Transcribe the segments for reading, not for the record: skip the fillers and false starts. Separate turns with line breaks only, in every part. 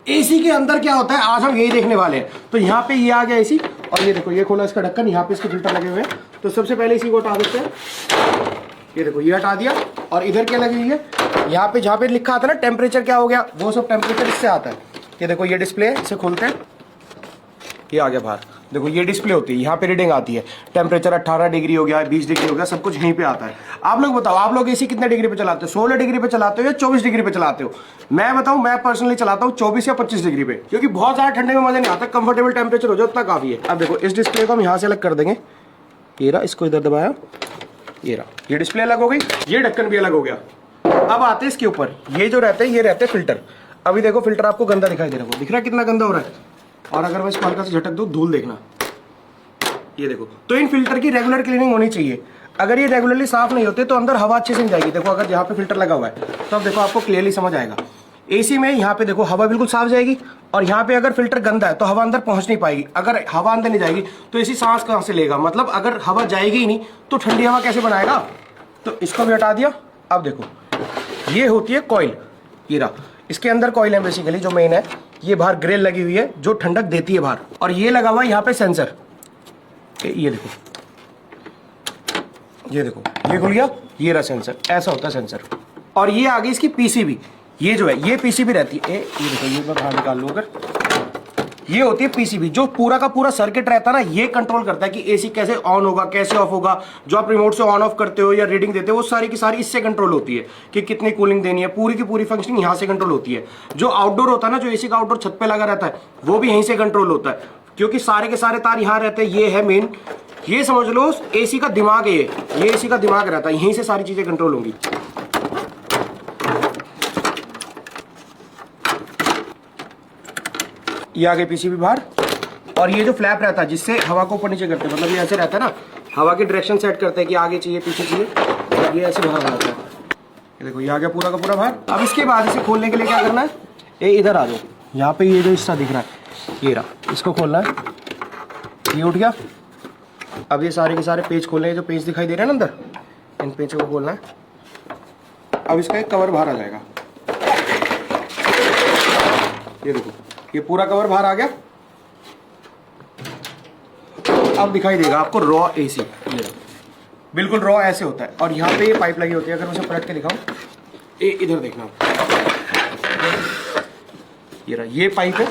AC के अंदर क्या होता है आज हम यही देखने वाले हैं। तो यहाँ पे ये आ गया एसी, और ये देखो ये खोला इसका ढक्कन, यहाँ पे इसके फिल्टर लगे हुए हैं। तो सबसे पहले इसी को हटा देते हैं। ये देखो ये हटा दिया, और इधर क्या लगी हुई है, यहाँ पे जहाँ पे लिखा आता है ना टेम्परेचर क्या हो गया, वो सब टेम्परेचर इससे आता है। ये देखो ये डिस्प्ले, इसे खोलते हैं, ये आ गया बाहर। देखो ये डिस्प्ले होती है, यहाँ पे रीडिंग आती है, टेम्परेचर 18 डिग्री हो गया, 20 डिग्री हो गया, सब कुछ यहीं पे आता है। आप लोग बताओ, आप लोग एसी कितने डिग्री पे चलाते हो? 16 डिग्री पे चलाते हो या 24 डिग्री पे चलाते हो? मैं बताऊं, मैं पर्सनली चलाता हूँ 24 या 25 डिग्री पे, क्योंकि बहुत ज्यादा ठंडे में मजा नहीं आता, कंफर्टेबल टेम्परेचर हो जाए उतना काफी है। अब देखो इस डिस्प्ले को हम यहाँ से अलग कर देंगे, ये रहा, इसको इधर दबाया, ये रहा, ये डिस्प्ले अलग हो गई, ये ढक्कन भी अलग हो गया। अब आते हैं इसके ऊपर, ये जो रहते हैं ये रहते हैं फिल्टर। अभी देखो फिल्टर आपको गंदा दिखाई दे रहा है, दिख रहा है कितना गंदा हो रहा है, और अगर मैं इसको हल्का से झटक दूं, धूल देखना, ये देखो। तो इन फिल्टर की रेगुलर क्लीनिंग होनी चाहिए। अगर ये रेगुलरली साफ नहीं होते तो अंदर हवा अच्छे से नहीं जाएगी। देखो अगर यहाँ पे फिल्टर लगा हुआ है तो अब देखो आपको क्लियरली समझ आएगा। एसी में यहाँ पे देखो हवा बिल्कुल साफ जाएगी, और यहाँ पे अगर फिल्टर गंदा है तो हवा अंदर पहुंच नहीं पाएगी। अगर हवा अंदर नहीं जाएगी तो एसी सांस कहां से लेगा, मतलब अगर हवा जाएगी ही नहीं तो ठंडी हवा कैसे बनाएगा। तो इसको भी हटा दिया। अब देखो ये होती है कॉइल, ये रहा, इसके अंदर कॉइल है बेसिकली जो मेन है। ये बाहर ग्रिल लगी हुई है जो ठंडक देती है बाहर, और ये लगा हुआ है यहाँ पे सेंसर। ये देखो, ये देखो, ये खुल गया, ये रहा सेंसर, ऐसा होता है सेंसर। और ये आ गई इसकी पीसीबी, ये जो है ये पीसीबी रहती है, ये देखो, ये मैं बाहर निकाल लूं अगर, ये होती है पीसीबी, जो पूरा का पूरा सर्किट रहता है ना, ये कंट्रोल करता है कि एसी कैसे ऑन होगा, कैसे ऑफ होगा। जो आप रिमोट से ऑन ऑफ करते हो या रीडिंग देते हो, वो सारी की सारी इससे कंट्रोल होती है कि कितनी कूलिंग देनी है, पूरी की पूरी फंक्शनिंग यहाँ से कंट्रोल होती है। जो आउटडोर होता है ना, जो एसी का आउटडोर छत पे लगा रहता है, वो भी यहीं से कंट्रोल होता है, क्योंकि सारे के सारे तार यहाँ रहते हैं। ये है मेन, ये समझ लो एसी का दिमाग है, ये एसी का दिमाग रहता है, यहीं से सारी चीजें कंट्रोल होंगी। ये आगे पीसीबी बाहर, और ये जो फ्लैप रहता है जिससे हवा को ऊपर नीचे करते हैं, मतलब ये ऐसे रहता है ना, हवा की डायरेक्शन सेट करते हैं कि आगे चाहिए पीछे चाहिए, और ये ऐसे बाहर आता है। ये देखो ये आ गया पूरा का पूरा बाहर। अब इसके बाद इसे खोलने के लिए क्या करना है, ये इधर आ जाओ, यहाँ पे ये जो हिस्सा दिख रहा है, ये रहा, इसको खोलना है, ये उठ गया। अब ये सारे के सारे पेज खोलने हैं, जो पेज दिखाई दे रहे हैं ना अंदर, इन पेजों को खोलना है। अब इसका एक कवर बाहर आ जाएगा, ये देखो ये पूरा कवर बाहर आ गया। अब दिखाई देगा आपको रॉ एसी, ये बिल्कुल रॉ ऐसे होता है, और यहाँ पे ये पाइप लगी होती है। अगर मैं उसे पलट के दिखाऊं, ये इधर देखना, ये रहा, ये पाइप है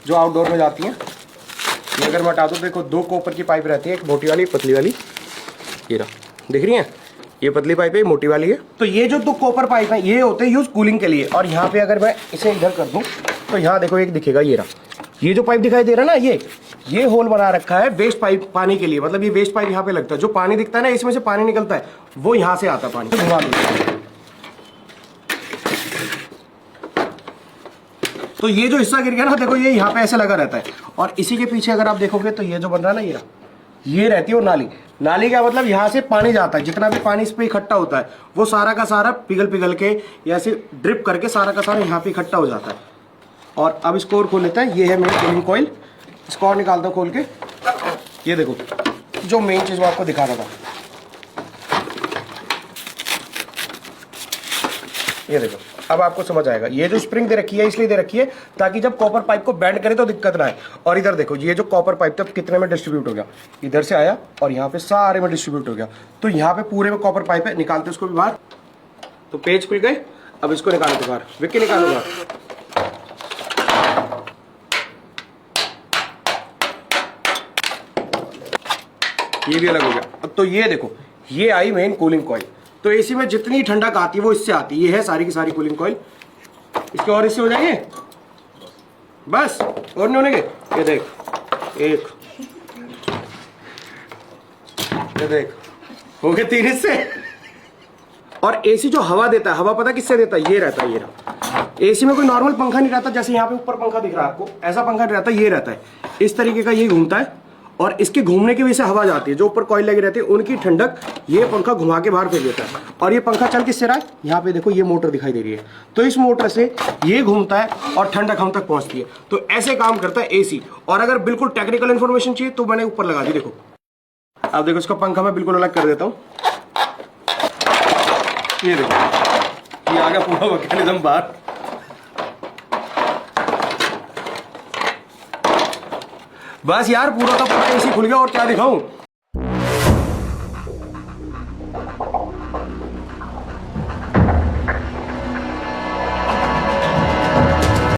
जो आउटडोर में जाती है। ये अगर मैं हटा दूं, देखो दो कॉपर की पाइप रहती है, एक मोटी वाली, पतली वाली, ये रहा, दिख रही है, ये पतली पाइप है, मोटी वाली है। तो ये जो दो कॉपर पाइप है ये होते हैं यूज कूलिंग के लिए। और यहाँ पे अगर मैं इसे इधर कर दूं तो यहाँ देखो एक दिखेगा, ये रहा, ये जो पाइप दिखाई दे रहा है ना, ये होल बना रखा है वेस्ट पाइप पानी के लिए, मतलब ये वेस्ट पाइप यहाँ पे लगता है। जो पानी दिखता है ना, इसमें से पानी निकलता है, वो यहाँ से आता है पानी, घुमा दो। तो ये जो हिस्सा गिर गया ना, देखो ये यहाँ पे ऐसे लगा रहता है, और इसी के पीछे अगर आप देखोगे तो ये जो बन रहा है ना, ये रहती है वो नाली। नाली का मतलब यहाँ से पानी जाता है, जितना भी पानी इस पे इकट्ठा होता है वो सारा का सारा पिघल पिघल के या ऐसे ड्रिप करके सारा का सारा यहाँ पे इकट्ठा हो जाता है। और अब इसको और खोल लेते हैं, ये है मेन कूलिंग कॉइल, इसको और निकालता हूँ खोल के। ये देखो जो मेन चीज मैं आपको दिखा रहा था, ये देखो, अब आपको समझ आएगा। ये जो स्प्रिंग दे रखी है इसलिए दे रखी है ताकि जब कॉपर पाइप को बेंड करे तो दिक्कत ना आए। और इधर देखो ये जो कॉपर पाइप था कितने में डिस्ट्रीब्यूट हो गया, इधर से आया और यहाँ पे सारे में डिस्ट्रीब्यूट हो गया। तो यहाँ पे पूरे में कॉपर पाइप है, निकालते उसको भी बाहर। तो पेज खुल गए, अब इसको निकालते बाहर, विक्की निकालो बाहर। ये भी अलग हो गया। अब तो ये देखो, ये आई मेन कूलिंग कॉइल। तो एसी में जितनी ठंडक आती है वो इससे आती है। ये है सारी की सारी कूलिंग कॉइल। इसके और इससे हो जाएंगे, बस और नहीं होने के। ये देख, एक, ये देख, हो गए 3 हिस्से। और एसी जो हवा देता है, हवा पता किससे देता है, ये रहता है, ये रहा। एसी में कोई नॉर्मल पंखा नहीं रहता, जैसे यहाँ पे ऊपर पंखा दिख रहा है आपको, ऐसा पंखा नहीं रहता, ये रहता है इस तरीके का, ये घूमता है और इसके घूमने की वजह से हवा जाती है। जो ऊपर कॉइल लगी रहती है उनकी ठंडक ये पंखा घुमा के बाहर फेंक देता है। और ये पंखा चल किससे रहा है, यहाँ पे देखो ये मोटर दिखाई दे रही है, तो इस मोटर से ये घूमता है और ठंडक हम तक पहुंचती है। तो ऐसे काम करता है एसी। और अगर बिल्कुल टेक्निकल इंफॉर्मेशन चाहिए तो मैंने ऊपर लगा दी, देखो। अब देखो इसका पंखा मैं बिल्कुल अलग कर देता हूँ, ये देखो ये आ गया पूरा मैकेनिज्म बाहर। बस यार पूरा का पूरा एसी खुल गया और क्या दिखाऊं।